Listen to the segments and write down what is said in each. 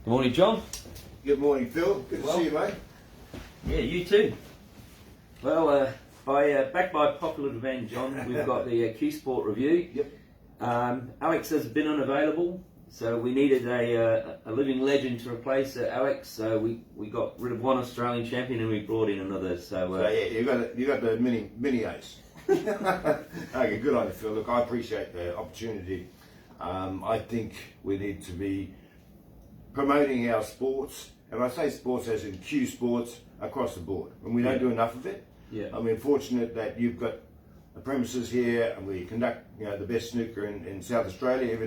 Good morning, John. Good morning, Phil. Good to see you, mate. Yeah, you too. Well, back by popular demand, John, we've got the Cuesport review. Yep. Alex has been unavailable, so we needed a living legend to replace Alex. So we got rid of one Australian champion and we brought in another. So yeah, you got the mini ace. Okay, good on you, Phil. Look, I appreciate the opportunity. I think we need to be promoting our sports, and I say sports as in Q sports across the board, and we don't do enough of it. Yeah. I mean, fortunate that you've got the premises here, and we conduct the best snooker in South Australia.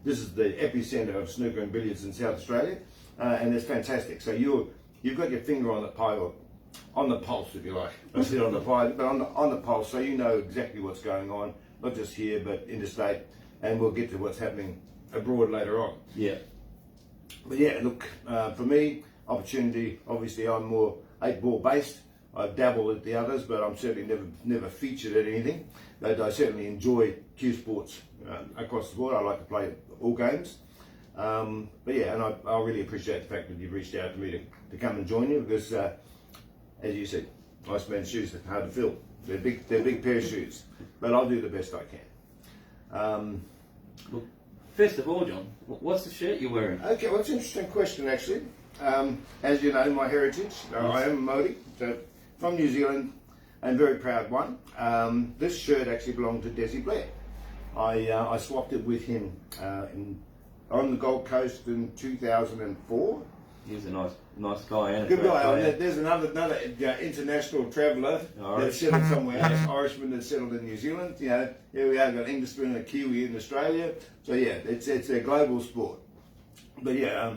This is the epicenter of snooker and billiards in South Australia, and it's fantastic. So you've got your finger on the pie, or on the pulse, if you like. I said on the pie, but on the pulse, so you know exactly what's going on, not just here but interstate, and we'll get to what's happening abroad later on. Yeah. But yeah, look, for me, opportunity. Obviously, I'm more 8-ball based. I dabble at the others, but I'm certainly never featured at anything. But I certainly enjoy Q sports across the board. I like to play all games. But yeah, and I really appreciate the fact that you've reached out to me to come and join you, because, as you said, nice man's shoes are hard to fill. They're big pair of shoes, but I'll do the best I can. Well, first of all, John, what's the shirt you're wearing? Okay, well, it's an interesting question, actually. As you know, my heritage, I am a Māori, so from New Zealand, and very proud one. This shirt actually belonged to Desi Blair. I swapped it with him on the Gold Coast in 2004. He's a nice guy, and good guy. There's another international traveller that's settled somewhere else. Irishman that's settled in New Zealand. Here we are, got an Englishman and a Kiwi in Australia. So yeah, it's a global sport. But yeah,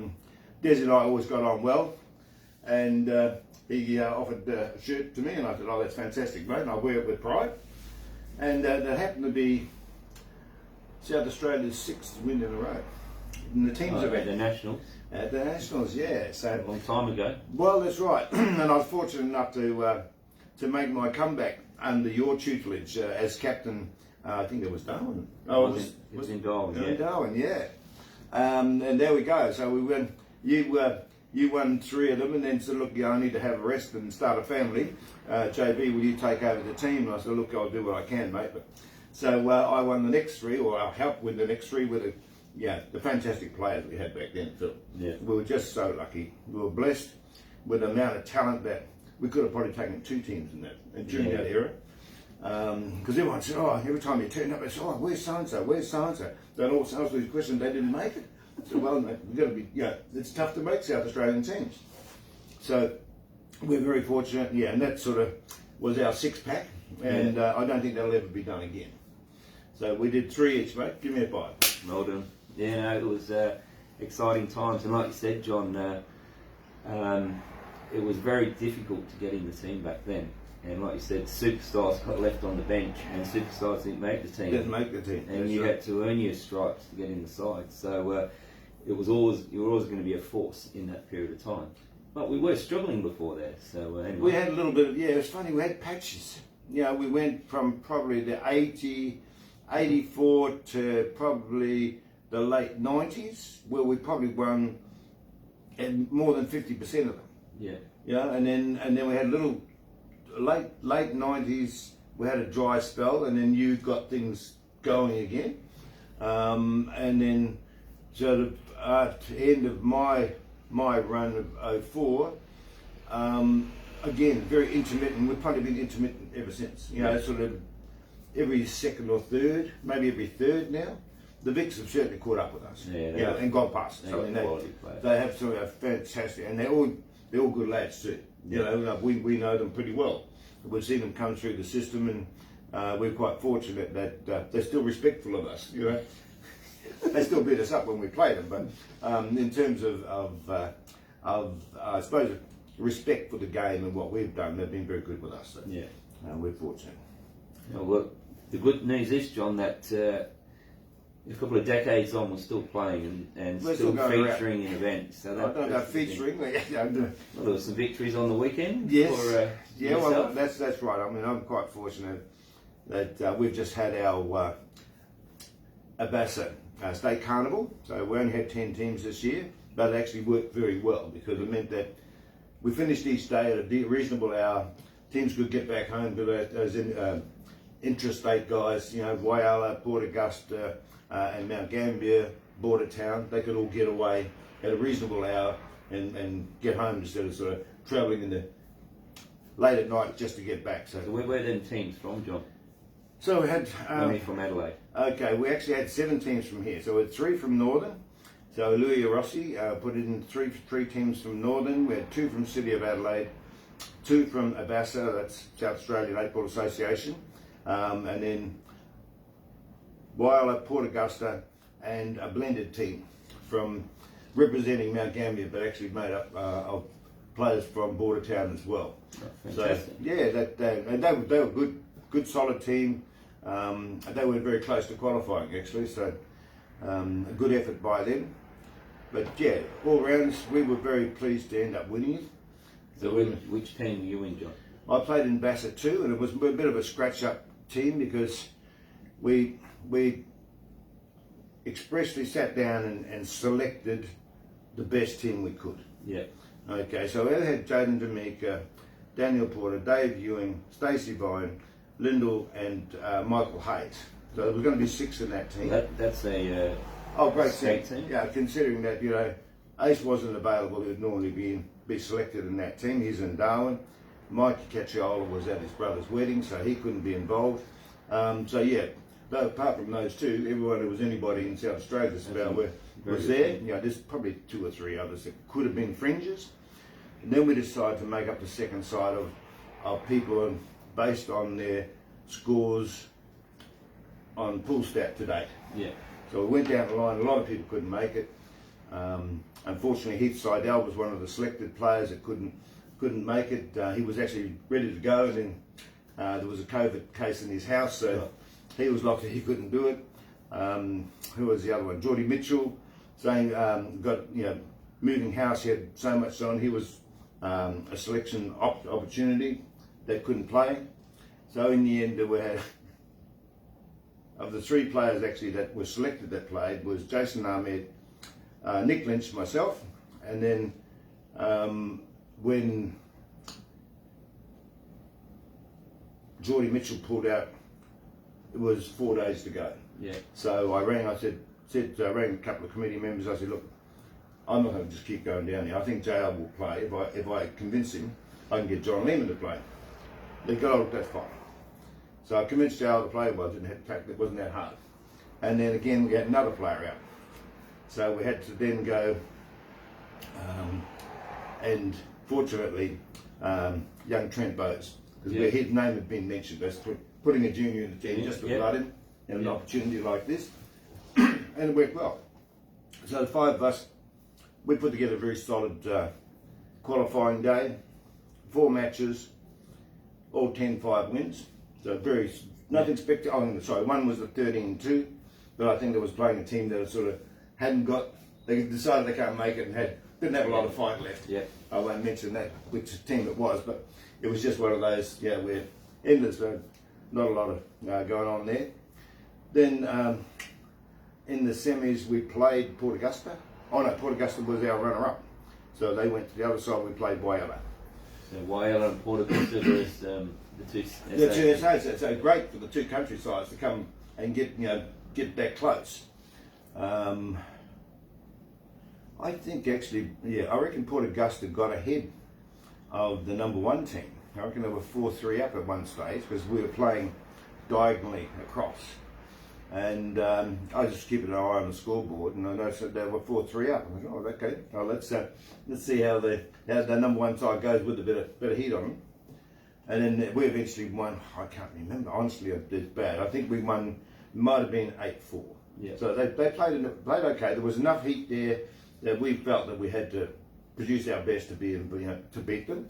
Des and I always got on well, and he offered a shirt to me, and I said, "Oh, that's fantastic, mate, and I'll wear it with pride." And that happened to be South Australia's 6th win in a row in the teams event. At the Nationals. At the Nationals, yeah. So A long time ago. well, that's right. And I was fortunate enough to make my comeback under your tutelage as captain. I think it was Darwin. Oh, it was in Darwin. Yeah. In Darwin, yeah. And there we go. So we went. You won 3 of them, and then said, "Look, I need to have a rest and start a family. JB, will you take over the team?" And I said, "Look, I'll do what I can, mate." So I won the next 3, or I helped win the next 3 with the fantastic players we had back then, Phil. Yeah. We were just so lucky. We were blessed with the amount of talent that we could have probably taken 2 teams during that era. Because everyone said, "Oh, every time you turn up, they say, oh, where's so-and-so, where's so-and-so?" Then all answer these questions, they didn't make it. So, well, mate, we've got to be, it's tough to make South Australian teams. So we're very fortunate, and that sort of was our 6-pack, and I don't think that'll ever be done again. So we did 3 each, mate. Give me a 5. Well done. Yeah, no, it was exciting times, and like you said, John, it was very difficult to get in the team back then. And like you said, superstars got left on the bench, and superstars didn't make the team. Didn't make the team. And you had to earn your stripes to get in the side. So you were always going to be a force in that period of time. But we were struggling before that. So anyway. We had a little bit of, it was funny, we had patches. We went from probably the 84 to probably the late 90s, where we probably won more than 50% of them. Yeah. And then we had a little late 90s. We had a dry spell, and then you got things going again. And then sort of at the end of my run of 04, again very intermittent. We've probably been intermittent ever since. Sort of every second or third, maybe every third now. The Vics have certainly caught up with us, and gone past us. They have some fantastic, and they're all good lads too. We know them pretty well. We've seen them come through the system, and we're quite fortunate that they're still respectful of us. They still beat us up when we play them, but in terms of I suppose respect for the game and what we've done, they've been very good with us. So, we're fortunate. Well, the good news is, John, that a couple of decades on, we're still playing and still featuring in events. So I don't know featuring. Well, there were some victories on the weekend. Yes. For, well, that's right. I mean, I'm quite fortunate that we've just had our Abassa State Carnival. So we only had 10 teams this year. but it actually worked very well because it meant that we finished each day at a reasonable hour. Teams could get back home, but those intrastate guys, Whyalla, Port Augusta, and Mount Gambier, border town, they could all get away at a reasonable hour and get home instead of sort of travelling in the late at night just to get back. So where were them teams from, John? So we had Only from Adelaide. Okay, we actually had 7 teams from here. So we had 3 from Northern. So Louis Rossi put in three teams from Northern. We had 2 from City of Adelaide, 2 from Abasa, that's South Australian Netball Association, and then Whyalla, Port Augusta, and a blended team from representing Mount Gambier, but actually made up of players from Border Town as well. Oh, fantastic. So yeah, and they were good solid team. They were very close to qualifying actually, so a good effort by them. But yeah, all round we were very pleased to end up winning it. So which team were you in, John? I played in Bassett too, and it was a bit of a scratch-up team because we expressly sat down and selected the best team we could. Yeah. Okay, so we had Jaden Jamaica, Daniel Porter, Dave Ewing, Stacey Vine, Lyndall, and Michael Hayes. So there was going to be 6 in that team. That's a great state team. team. Yeah, considering that Ace wasn't available, he would normally be selected in that team. He's in Darwin. Mike Cacciola was at his brother's wedding, so he couldn't be involved. So yeah, though, apart from those 2, everyone who was anybody in South Australia just about was there. There's probably 2 or 3 others that could have been fringes. And then we decided to make up the second side of people based on their scores on pool stat to date. Yeah. So we went down the line. A lot of people couldn't make it. Unfortunately, Heath Seidel was one of the selected players that couldn't make it. He was actually ready to go, and then there was a COVID case in his house, so he was locked. He couldn't do it. Who was the other one? Geordie Mitchell, saying got moving house. He had so much on. He was a selection opportunity that couldn't play. So in the end, we had of the 3 players actually that were selected that played was Jason Ahmed, Nick Lynch, myself, and then when Geordie Mitchell pulled out, it was 4 days to go. Yeah. So I rang a couple of committee members. I said, look, I'm not going to just keep going down here. I think JL will play. If I convince him, I can get John Lehman to play. They go, look, that's fine. So I convinced JL to play. Well, it wasn't that hard. And then again, we had another player out. So we had to then go, and fortunately, young Trent Bowes, because his name had been mentioned. That's putting a junior in the team just to blood him in an opportunity like this, and it worked well. So the 5 of us, we put together a very solid qualifying day, 4 matches, all 10-5 wins. So nothing spectacular. Oh, sorry, one was a 13-2, but I think there was playing a team that sort of hadn't got. They decided they can't make it and didn't have a lot of fight left. Yeah. I won't mention that which team it was, but it was just one of those. Yeah, we're endless. So not a lot of going on there. Then in the semis we played Port Augusta. Oh no, Port Augusta was our runner-up. So they went to the other side. We played Whyalla. So Whyalla and Port Augusta was the 2 SAs. The 2 SAs. So great for the 2 countrysides to come and get that close. I think actually, I reckon Port Augusta got ahead of the number 1 team. I reckon they were 4-3 up at one stage because we were playing diagonally across. And I just keep an eye on the scoreboard, and I noticed that they were 4-3 up. I thought, oh, okay. Well, let's see how the number 1 side goes with a bit of heat on them. And then we eventually won. I can't remember. Honestly, it's bad. I think we won. Might have been 8-4. Yeah. So they played okay. There was enough heat there that we felt that we had to produce our best to to beat them.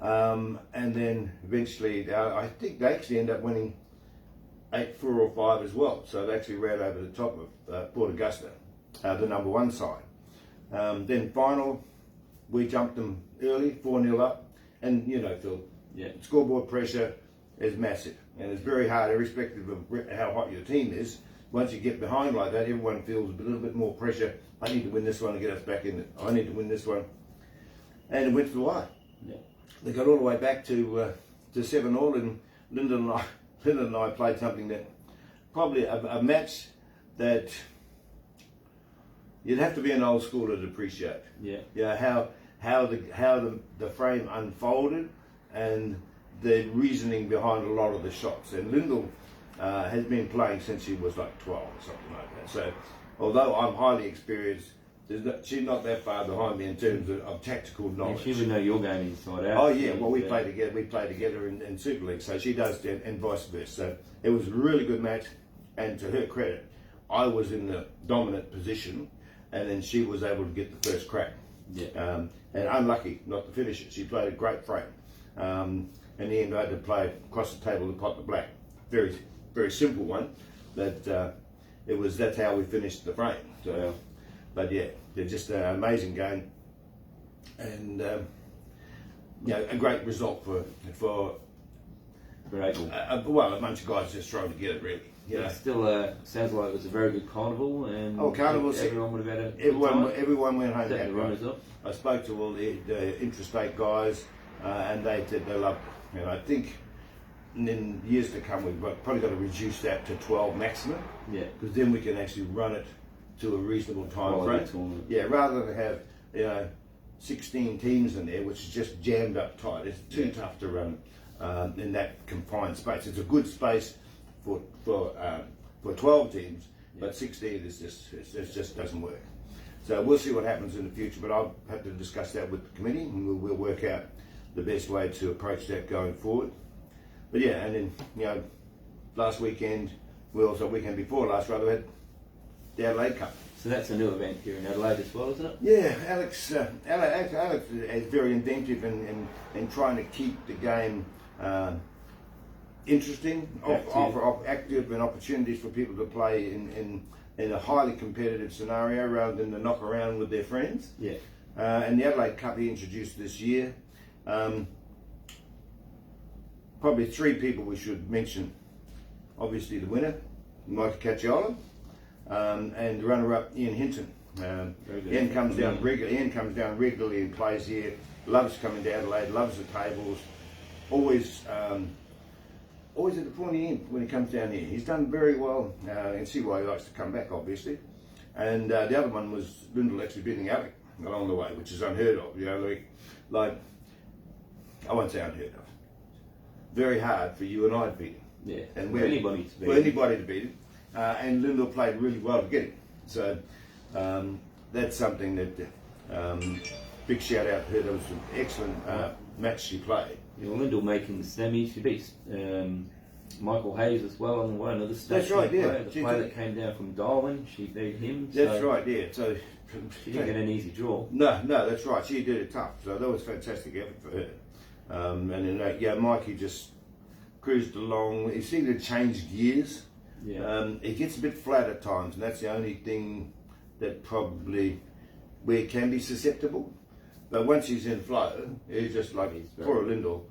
And then eventually, I think they actually ended up winning 8-4 or 5 as well. So they actually ran over the top of Port Augusta, the number 1 side. Then final, we jumped them early, 4-0 up, and Phil, scoreboard pressure is massive, and it's very hard, irrespective of how hot your team is. once you get behind like that, everyone feels a little bit more pressure. I need to win this one to get us back in it. I need to win this one. And it went to the wire. Yeah. They got all the way back to 7-all, and Lyndon and I played something that probably a match that you'd have to be an old schooler to appreciate. Yeah. Yeah, how the frame unfolded and the reasoning behind a lot of the shots. And Lyndon has been playing since she was like 12 or something like that. So although I'm highly experienced, she's not that far behind me in terms of tactical knowledge. And she would know your game inside out. Oh yeah, well we play together. We play together in Super League, so she does, and vice versa. So it was a really good match, and to her credit, I was in the dominant position, and then she was able to get the first crack. Yeah. And unlucky not to finish it. She played a great frame. In the end, I had to play across the table to pot the black. Very, very simple one, but that's how we finished the frame. So. But yeah, they're just an amazing game, and a great result for Great. a bunch of guys just trying to get it really. Yeah, still sounds like it was a very good carnival, and carnival, everyone would have had a good everyone went home time. happy. The runners up. I spoke to all the interstate guys, and they said they loved it. And I think in years to come we've probably got to reduce that to 12 maximum. Yeah. Because then we can actually run it to a reasonable time frame. Yeah, rather than have 16 teams in there, which is just jammed up tight. It's too tough to run in that confined space. It's a good space for 12 teams, but 16 is just doesn't work. So we'll see what happens in the future. But I'll have to discuss that with the committee, and we'll work out the best way to approach that going forward. But yeah, and then last weekend, weekend before last, rather, we had the Adelaide Cup. So that's a new event here in Adelaide as well, isn't it? Yeah, Alex is very inventive in trying to keep the game interesting, offer active and opportunities for people to play in a highly competitive scenario rather than to knock around with their friends. Yeah. And the Adelaide Cup he introduced this year. Probably 3 people we should mention. Obviously the winner, Mike Cacciola. And the runner-up Ian Hinton. Ian comes down regularly and plays here. Loves coming to Adelaide. Loves the tables. Always at the pointy end when he comes down here. He's done very well. You can see why he likes to come back, obviously. And the other one was Lyndall actually beating Alec along the way, which is unheard of. Like I won't say unheard of. Very hard for you and I to beat him. Yeah. And for anybody to beat him. Anybody to beat him. And Lyndall played really well to get him. So that's something that big shout out to her. That was an excellent match she played. Yeah, well, Lyndall making the semi. She beat Michael Hayes as well on the way. Another That's right, yeah. The player that came down from Darwin, she beat him. That's right, yeah. So she didn't get an easy draw. No, that's right. She did it tough. So that was a fantastic effort for her. And then Mikey just cruised along. He seemed to change gears. Yeah. It gets a bit flat at times, and that's the only thing that probably where it can be susceptible. But once he's in flow, he's just like poor Lyndall.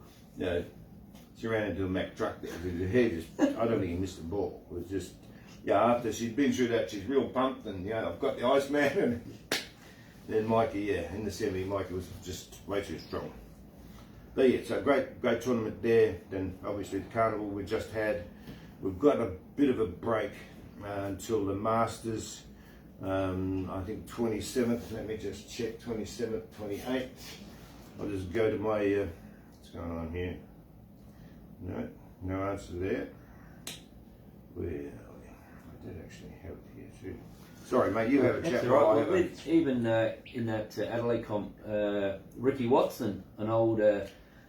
She ran into a Mack truck there. Her hair just, I don't think he missed the ball. It was just, after she'd been through that, she's real pumped, and I've got the Iceman. And then Mikey, in the semi, Mikey was just way too strong. But yeah, so great tournament there. Then obviously the carnival we just had. We've got a bit of a break until the Masters, I think 27th, let me just check, 27th, 28th. I'll just go to my, what's going on here? No answer there. Where are we? I did actually have it here too. Sorry mate, you have a chat. Right. Even in that Adelaide comp, Ricky Watson, an old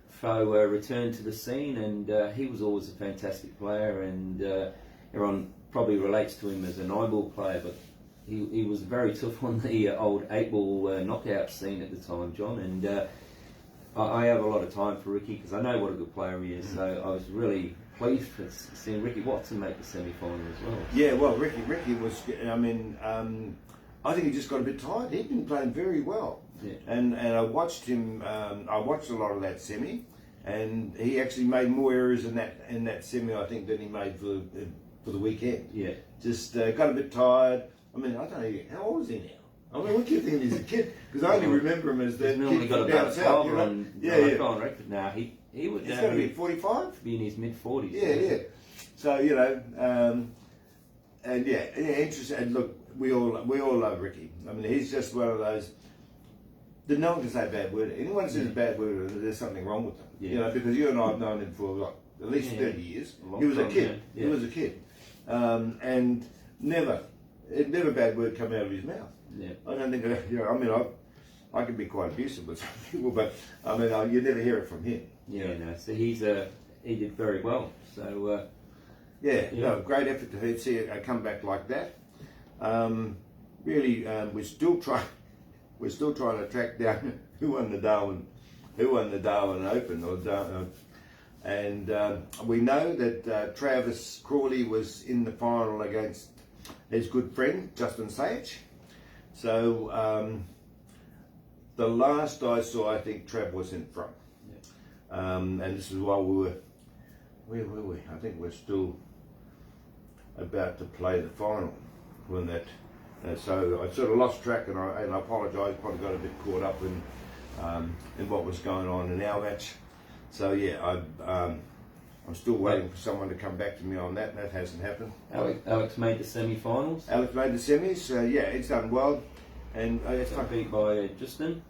foe, returned to the scene, and he was always a fantastic player, and everyone probably relates to him as an 9-ball player, but he was very tough on the old 8-ball knockout scene at the time, John, and I have a lot of time for Ricky because I know what a good player he is, so I was really pleased for seeing Ricky Watson make the semi-final as well. Yeah, well, Ricky was, I think he just got a bit tired. He'd been playing very well. Yeah. And I watched him, I watched a lot of that semi, and he actually made more errors in that semi, I think, than he made for for the weekend. Yeah. Just got a bit tired. I mean, I don't know, how old is he now? I mean, what do you think he's a kid? Because I only remember him as that normally kid got from about down a south. father on Yeah. on record now. He would He's got to be 45? be in his mid-40s. Yeah. So, you know, and yeah, interesting. And look, we all love Ricky. I mean, he's just one of those that no one can say a bad word. Anyone says a bad word, there's something wrong with them. Yeah. You know, because you and I have known him for like, at least 30 years. He was a time, kid. yeah. He was a kid. And never a bad word come out of his mouth. Yeah. I don't think, you know, I mean, I can be quite abusive with some people, but I mean, you never hear it from him. Yeah, no. So he did very well. So yeah. No, great effort to see a comeback like that. Really, we're still trying to track down who won the Darwin Open, and we know that Travis Crawley was in the final against his good friend Justin Sage. So the last I saw, I think Trav was in front. Yeah. And this is while where were we? I think we're still about to play the final when that. So I sort of lost track, and I apologise. Probably got a bit caught up in what was going on in our match. So yeah, I'm still waiting for someone to come back to me on that, and that hasn't happened. Alex made the semi-finals. Alex made the semis. Yeah, it's done well, and it's Got beat by Justin.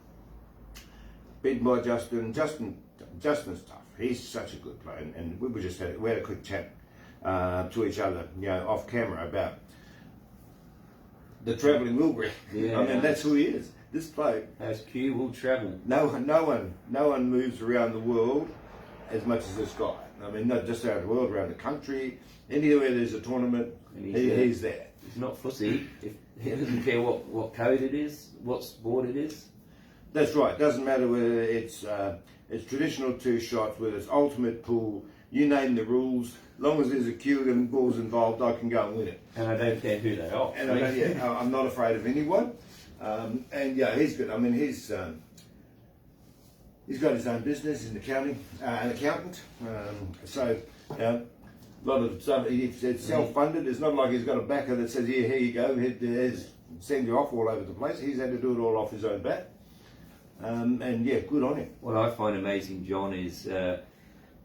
Beaten by Justin. Justin's tough. He's such a good player, and we had a quick chat to each other, you know, off camera about the travelling Wilbury. Yeah, I mean, that's who he is. This bloke. As Q will travel. No one moves around the world as much as this guy. I mean, not just around the world, around the country. Anywhere there's a tournament, he's there. He's not fussy. He doesn't care what code it is, what sport it is. That's right. Doesn't matter whether it's traditional two shots, whether it's ultimate pool. You name the rules. Long as there's a cue and balls involved, I can go and win it. And I don't care who they are. And I'm not afraid of anyone. And yeah, he's good. I mean, he's got his own business. He's an accountant. So a lot of stuff. It's self-funded. It's not like he's got a backer that says, here you go, send you off all over the place. He's had to do it all off his own bat. And yeah, good on him. What I find amazing, John, is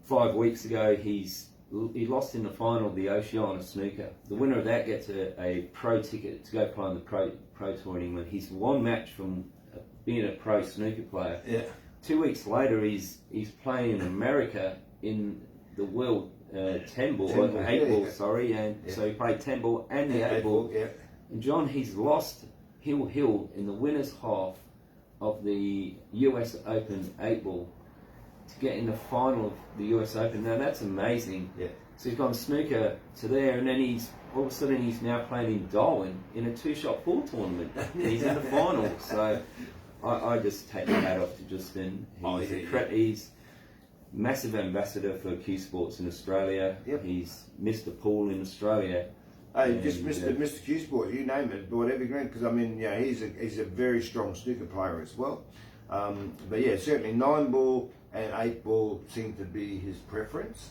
5 weeks ago he lost in the final of the Oceania snooker. The winner of that gets a pro ticket to go play on the pro tour in England. He's one match from being a pro snooker player. Yeah. 2 weeks later, he's playing in America in the World 10 ball, 8 ball, sorry, and so he played 10 ball and the 8 ball. Yeah. And John, he's lost hill in the winners' half of the US Open 8 ball to get in the final of the US Open. Now that's amazing. Yeah. So he's gone snooker to there, and then all of a sudden he's now playing in Darwin in a 2-shot pool tournament. He's in the final. So I just take my hat off to Justin. He's massive ambassador for Cuesport in Australia. Yep. He's Mr. Pool in Australia. Just Mr. Cuesport, you name it, whatever you because I mean, yeah, he's a very strong snooker player as well. But yeah, certainly 9 ball and 8 ball seem to be his preference.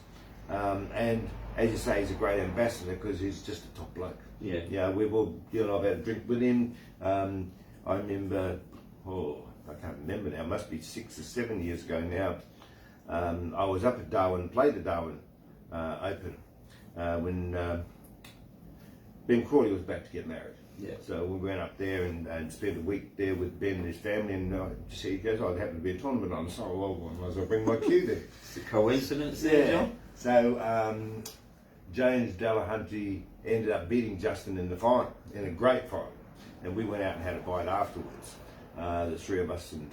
And as you say, he's a great ambassador because he's just a top bloke. Yeah. Yeah, we've all, you know, I've had a drink with him. I remember, I can't remember now, it must be 6 or 7 years ago now. I was up at Darwin, played the Darwin Open when Ben Crawley was about to get married. Yeah. So we went up there and spent a week there with Ben and his family, and he goes, oh, there happened to be a tournament on, so I might as well bring my cue there. It's a coincidence there, John. So James Delahunty ended up beating Justin in the final, in a great final, and we went out and had a bite afterwards, the three of us, and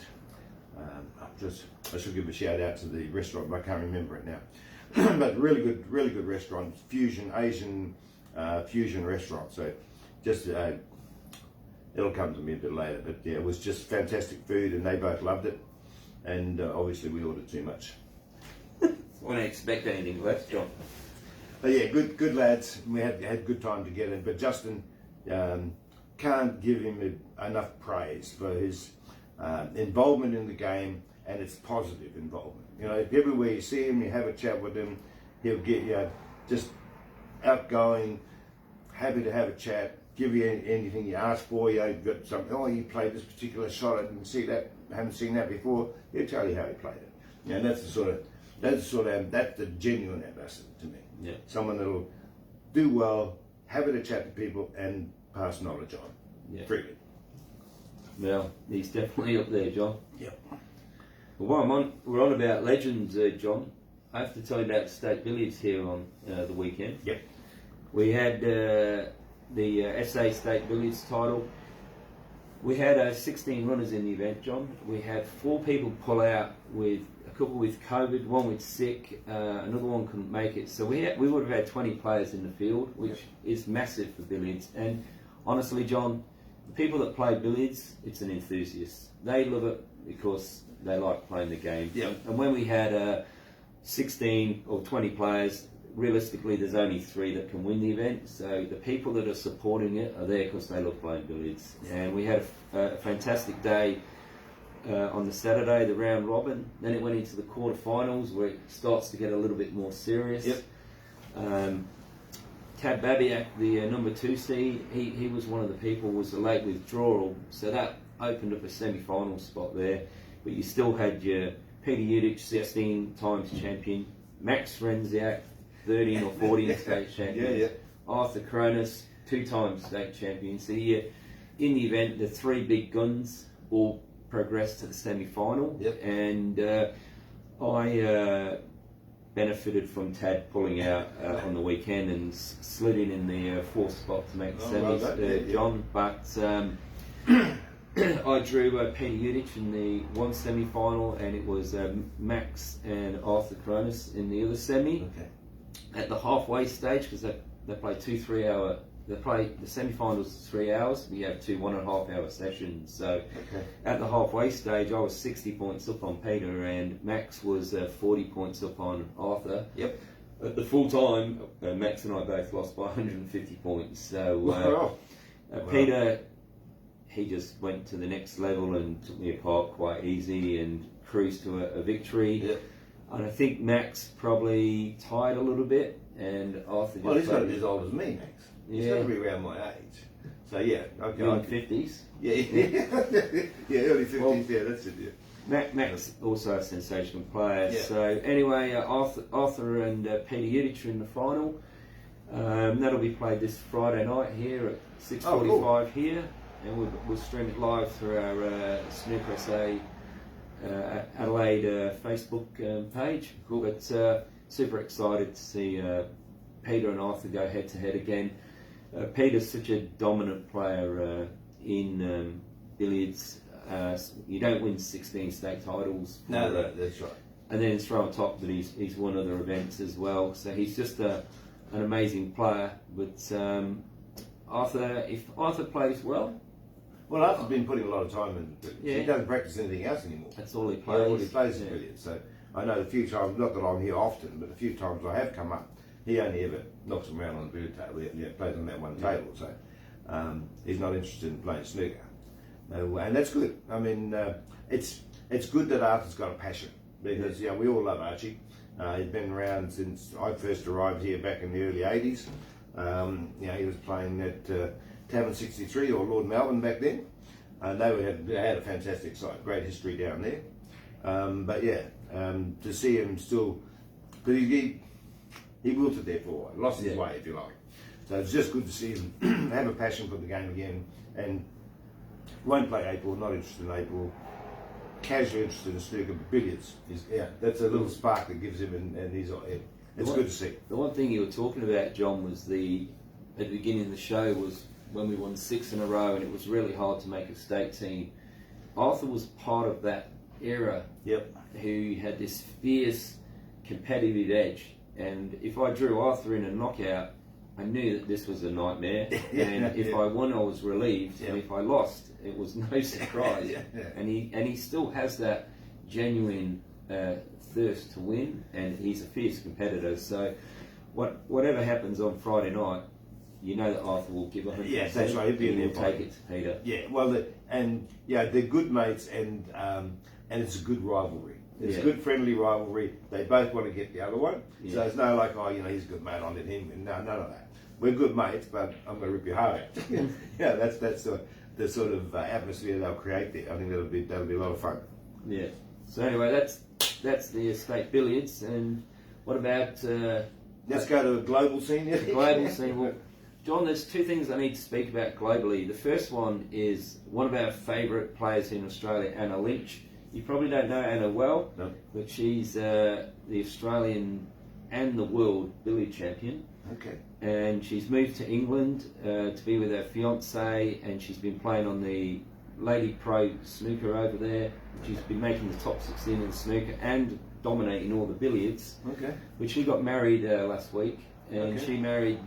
I should give a shout out to the restaurant, but I can't remember it now. But really good restaurant, Asian fusion restaurant. So just it'll come to me a bit later, but yeah, it was just fantastic food, and they both loved it, and obviously we ordered too much. Wouldn't expect anything less, John. But yeah, good lads. We had good time together. But Justin, can't give him enough praise for his involvement in the game, and it's positive involvement. You know, if everywhere you see him, you have a chat with him, he'll get you just outgoing, happy to have a chat, give you anything you ask for. You've got something, oh, you played this particular shot, I didn't see that, haven't seen that before. He'll tell you how he played it. And that's the genuine ambassador to me. Yeah. Someone that'll do well, happy to chat to people, and pass knowledge on freely. Well, he's definitely up there, John. Yep. Well, while we're on about legends, John, I have to tell you about state billiards here on the weekend. Yep. We had the SA State Billiards title. We had 16 runners in the event, John. We had 4 people pull out, with a couple with COVID, one with sick, another one couldn't make it. So we would have had 20 players in the field, which is massive for billiards. And honestly, John, the people that play billiards, it's an enthusiast. They love it because they like playing the game. Yep. And when we had 16 or 20 players, realistically there's only 3 that can win the event. So the people that are supporting it are there because they love playing billiards. And we had a fantastic day on the Saturday, the round robin. Then it went into the quarterfinals where it starts to get a little bit more serious. Yep. Tab Babiak, the number 2 seed, he was one of the people, was a late withdrawal, so that opened up a semi-final spot there. But you still had your Peter Udich, 16 times champion, Max Renziak, 13 or 14 state champion, Arthur Cronus, 2 times state champion. So in the event, the 3 big guns all progressed to the semi-final. Yep. And I benefited from Tad pulling out on the weekend and slid in the 4th spot to make the semis, John. But I drew Peter Udich in the 1 semi-final, and it was Max and Arthur Cronus in the other semi. Okay. At the halfway stage, because they play 2 3-hour. The semi-finals 3 hours. We have 2 1.5-hour sessions. So at the halfway stage, I was 60 points up on Peter, and Max was 40 points up on Arthur. Yep. At the full time, Max and I both lost by 150 points. So Peter, he just went to the next level and took me apart quite easy and cruised to a victory. Yep. And I think Max probably tied a little bit, and Arthur. Well, he's not as old as me, Max. He's got to be around my age. So yeah, okay. Early 50s. Yeah, early 50s. Well, yeah, that's it. Yeah. Max also a sensational player. Yeah. So anyway, Arthur and Peter Udich are in the final. That'll be played this Friday night here at 6:45 here, and we'll stream it live through our Snooker SA Adelaide Facebook page. Cool. But super excited to see Peter and Arthur go head to head again. Peter's such a dominant player in billiards. You don't win 16 state titles. No, that's right. And then throw on top that he's won other events as well. So he's just an amazing player. But if Arthur plays well, Arthur's been putting a lot of time in. He doesn't practice anything else anymore. That's all he plays. All he plays is billiards. So I know a few times, not that I'm here often, but a few times I have come up. He only ever knocks him around on the billiard table. He plays on that one table, so he's not interested in playing snooker. And that's good. I mean, it's good that Arthur's got a passion, because we all love Archie. He's been around since I first arrived here back in the early 80s. He was playing at Tavern 63 or Lord Melbourne back then. They had a fantastic side, great history down there. To see him still, but he wilted there for a while, lost his way, if you like. So it's just good to see him have a passion for the game again, and won't play 8-ball, not interested in 8-ball, casually interested in snooker, but billiards. That's a little spark that gives him, and he's it's good to see. The one thing you were talking about, John, was at the beginning of the show was when we won 6 in a row, and it was really hard to make a state team. Arthur was part of that era. Yep. Who had this fierce competitive edge. And if I drew Arthur in a knockout, I knew that this was a nightmare. And if I won, I was relieved. And if I lost, it was no surprise. And he still has that genuine thirst to win, and he's a fierce competitor. So whatever happens on Friday night, you know that Arthur will give 100%. Yeah, that's right. He'll take it to Peter. Yeah, well, they're good mates, and and it's a good rivalry. It's Yeah. a good friendly rivalry. They both want to get the other one. Yeah. So it's no like, oh, he's a good mate, I need him. No, none of that. We're good mates, but I'm going to rip your heart out. Yeah, that's the sort of atmosphere they'll create there. I think that'll be a lot of fun. Yeah. So anyway, that's the estate billiards. And what about Let's go to a global scene. the global scene? Well, John, there's two things I need to speak about globally. The first one is one of our favourite players in Australia, Anna Lynch. You probably don't know Anna well, No. but she's the Australian and the world billiard champion. Okay. And she's moved to England to be with her fiance, and she's been playing on the Lady Pro snooker over there. She's been making the top 16 in snooker and dominating all the billiards. Okay. But she got married last week, and Okay. she married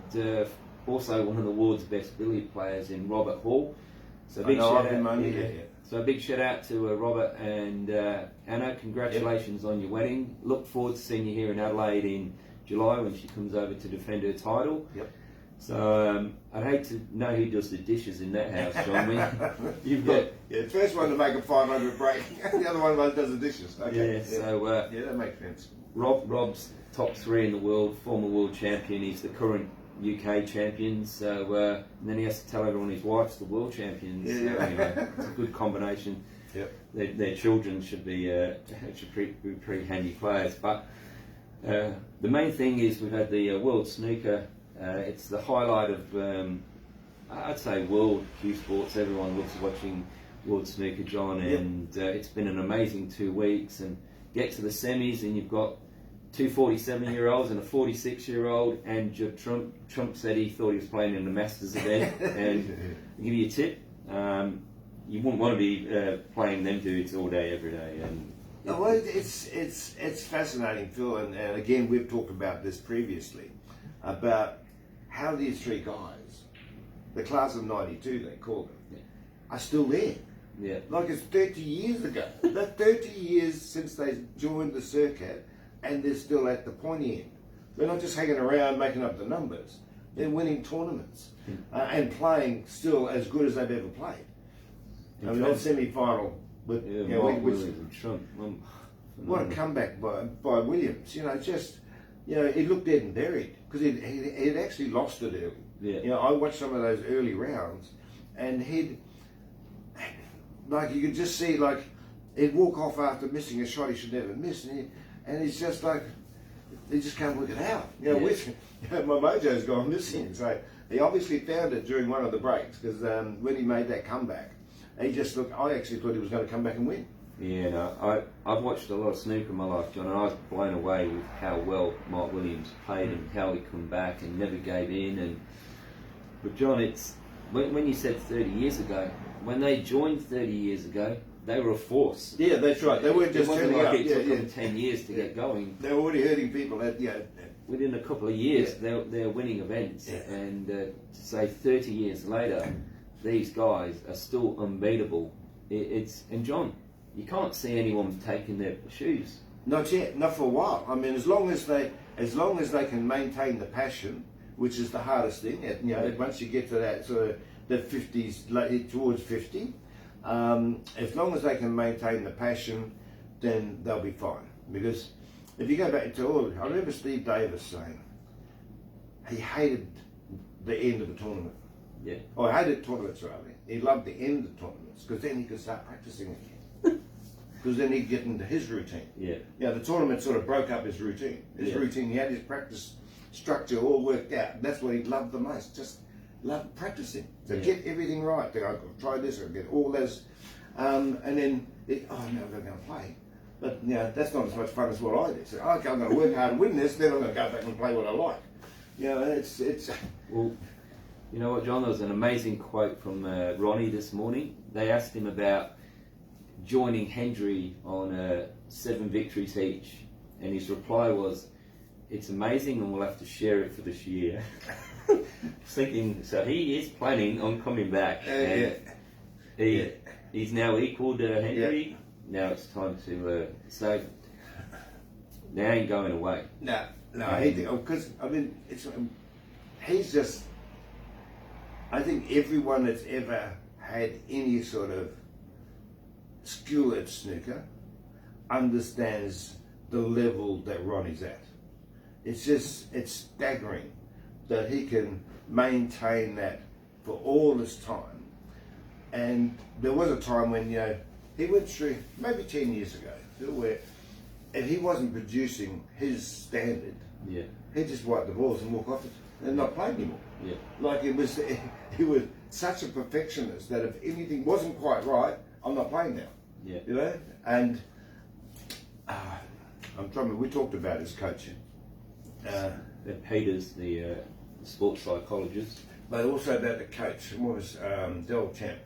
also one of the world's best billiard players in Robert Hall. So I know shout of him out, only, yeah. yeah. So a big shout out to Robert and Anna. Congratulations on your wedding. Look forward to seeing you here in Adelaide in July when she comes over to defend her title. Yep. So I'd hate to know who does the dishes in that house, John. You've got Yeah, the first one to make a 500 break, the other one does the dishes. Okay. yeah. So Yeah, that makes sense. Rob's top 3 in the world, former world champion. He's the current UK champion. So and then he has to tell everyone his wife's the world champion. Yeah, So yeah. anyway, it's a good combination. Yep. Their children should be pretty handy players. But the main thing is we've had the World Snooker. It's the highlight of I'd say world Cuesports. Everyone loves watching World Snooker, John, and it's been an amazing 2 weeks. And get to the semis, and you've got 2 47-year-olds and a 46-year-old. And Trump said he thought he was playing in the Masters event. And I'll give you a tip. You wouldn't want to be playing them dudes all day, every day. And No, well, it's fascinating, Phil, and again we've talked about this previously about how these 3 guys, the class of '92 they call them, are still there. yeah, Like it's 30 years ago. That's 30 years since they joined the circuit, and they're still at the pointy end. They're not just hanging around making up the numbers. They're winning tournaments and playing still as good as they've ever played. I mean, that semi-final with Mark Williams and Trump. what a comeback by Williams. He looked dead and buried because he'd actually lost it early. Yeah. I watched some of those early rounds, and you could just see he'd walk off after missing a shot he should never miss, and he's just like he just can't work it out. My mojo's gone missing. So he obviously found it during one of the breaks because when he made that comeback, he just looked. I actually thought he was going to come back and win. Yeah, no, I've watched a lot of snooker in my life, John, and I was blown away with how well Mark Williams played and how he come back and never gave in. But John, it's when you said 30 years ago, when they joined 30 years ago, they were a force. Yeah, that's right. They weren't It just wasn't turning like up. it took them 10 years to get going. They were already hurting people. Within a couple of years, they're winning events, Yeah. and to say 30 years later, these guys are still unbeatable. And John, you can't see anyone taking their shoes. Not yet, not for a while. I mean, as long as they can maintain the passion, which is the hardest thing. Once you get to that sort of the 50s, towards 50, as long as they can maintain the passion, then they'll be fine. Because if you go back to I remember Steve Davis saying he hated the end of the tournament. Yeah. Or I hated tournaments rather. He loved the end of tournaments because then he could start practicing again. Because then he'd get into his routine. Yeah. The tournament sort of broke up his routine. He had his practice structure all worked out. That's what he loved the most. Just loved practicing. To get everything right. To go, try this or get all this. And then, I'm never going to play. But that's not as much fun as what I did. So, okay, I'm going to work hard and win this, then I'm going to go back and play what I like. It's... Well, you know what, John? There was an amazing quote from Ronnie this morning. They asked him about joining Hendry on 7 victories each, and his reply was, "It's amazing, and we'll have to share it for this year." Thinking, so he is planning on coming back. He's now equalled Hendry. Now it's time to say, they ain't going away. No, because he's just. I think everyone that's ever had any sort of skill at snooker understands the level that Ronnie's at. It's staggering that he can maintain that for all this time. And there was a time when, he went through, maybe 10 years ago, where if he wasn't producing his standard, he'd just wipe the balls and walk off it and not play anymore. Yeah. Like he was such a perfectionist that if anything wasn't quite right, I'm not playing now. Yeah. And we talked about his coaching. Peter's the sports psychologist. But also about the coach, was the old champ.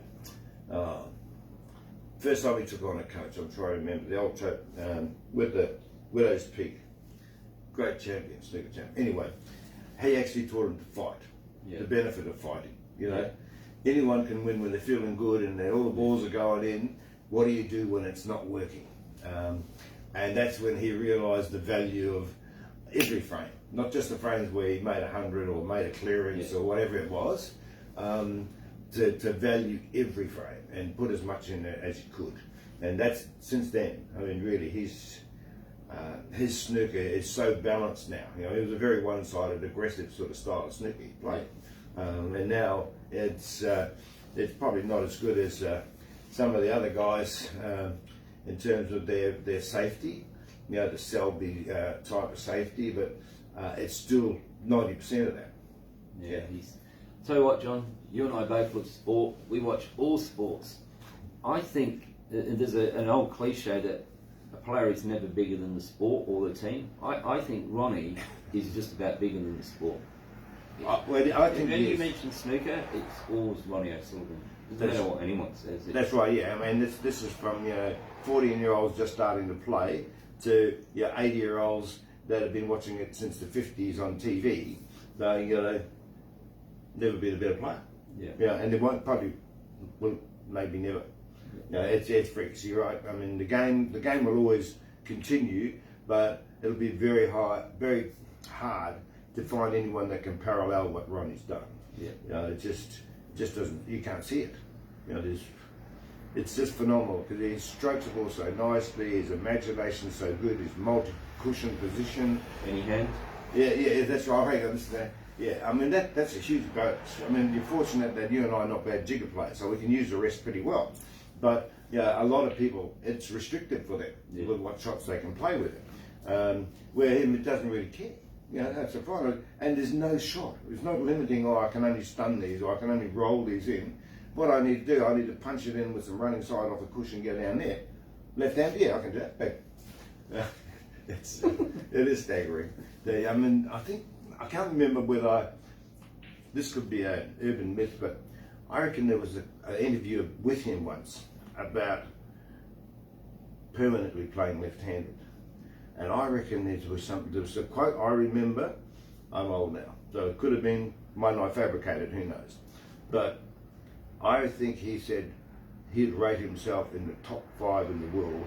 First time he took on a coach, I'm trying to remember, the old chap with the Widow's Peak. Great champion, snooker champ. Anyway, he actually taught him to fight, the benefit of fighting. Anyone can win when they're feeling good and all the balls are going in. What do you do when it's not working? And that's when he realised the value of every frame, not just the frames where he made 100 or made a clearance or whatever it was, to value every frame and put as much in there as you could. And that's since then. I mean, really, his snooker is so balanced now. It was a very one-sided, aggressive sort of style of snooker he played, and now it's probably not as good as some of the other guys in terms of their safety. The Selby type of safety, but it's still 90% of that. Tell you what, John, you and I both love sport. We watch all sports. I think there's an old cliche that a player is never bigger than the sport or the team. I think Ronnie is just about bigger than the sport. I think when you mention snooker, it's always Ronnie O'Sullivan. Doesn't matter what anyone says. That's right, yeah. I mean, this is from 14-year-olds just starting to play to 80-year-olds that have been watching it since the 50s on TV. They'll never be a better player. And they won't maybe never. It's freaks. You're right. I mean, the game will always continue, but it'll be very hard to find anyone that can parallel what Ronnie's done. It just doesn't. You can't see it. It's just phenomenal because he strokes the ball so nicely. His imagination's so good. His multi-cushion position. Any hand? Yeah, that's right. I mean that's a huge bonus. I mean, you're fortunate that you and I are not bad jigger players, so we can use the rest pretty well. But a lot of people, it's restricted for them with what shots they can play with it. Where him, it doesn't really care. That's a fine. And there's no shot. It's not limiting. I can only stun these, or I can only roll these in. What I need to do, I need to punch it in with some running side off the cushion, go down there. Left hand, I can do that. But it is staggering. I can't remember whether this could be an urban myth, but I reckon there was an interview with him once about permanently playing left-handed, and I reckon there was a quote I remember. I'm old now, so it could have been one I fabricated. Who knows? But I think he said he'd rate himself in the top 5 in the world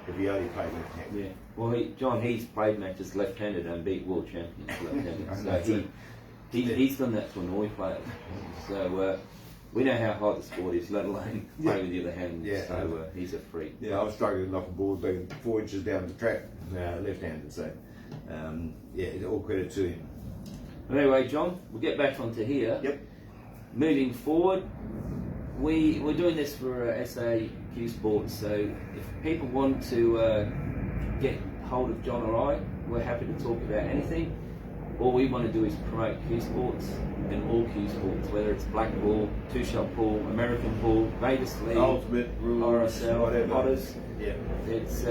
if he only played left-handed. Well, he's played matches left-handed and beat world champions left-handed. So he's done that to annoy players. So we know how hard the sport is, let alone play with the other hand. So he's a freak. I was struggling to knock a ball 4 inches down the track, left-handed. So all credit to him. Anyway, John, we'll get back onto here. Moving forward, we're doing this for SA Cuesport, so if people want to get hold of John or I, we're happy to talk about anything. All we want to do is promote Cuesports and all Cuesports, whether it's black ball, two-shot pool, American pool, Vegas League, ultimate rules, RSL, whatever. Potters. It's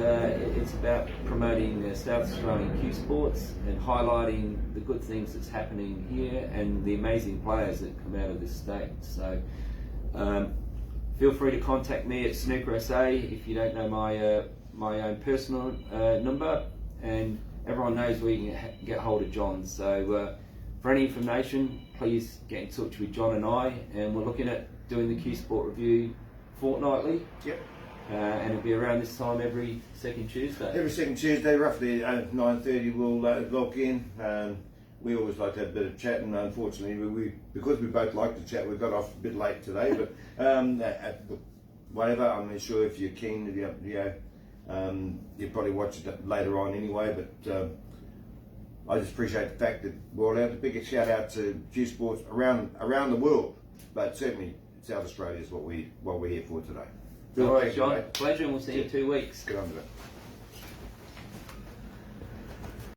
about promoting South Australian Cuesports and highlighting the good things that's happening here and the amazing players that come out of this state. So feel free to contact me at Snooker SA if you don't know my own personal number, and everyone knows where you can get hold of John. So for any information, please get in touch with John and I, and we're looking at doing the Cuesport review fortnightly. And it'll be around this time every second Tuesday. Every second Tuesday, roughly at 9:30, we'll log in. We always like to have a bit of chat, and unfortunately, because we both like to chat, we got off a bit late today. But whatever, I'm sure if you're keen, You'll probably watch it later on anyway, but I just appreciate the fact that we're allowed to big a shout out to Cuesport around the world, but certainly South Australia is what we're here for today. All right, John. Pleasure, and we'll see you in 2 weeks. Good on to that.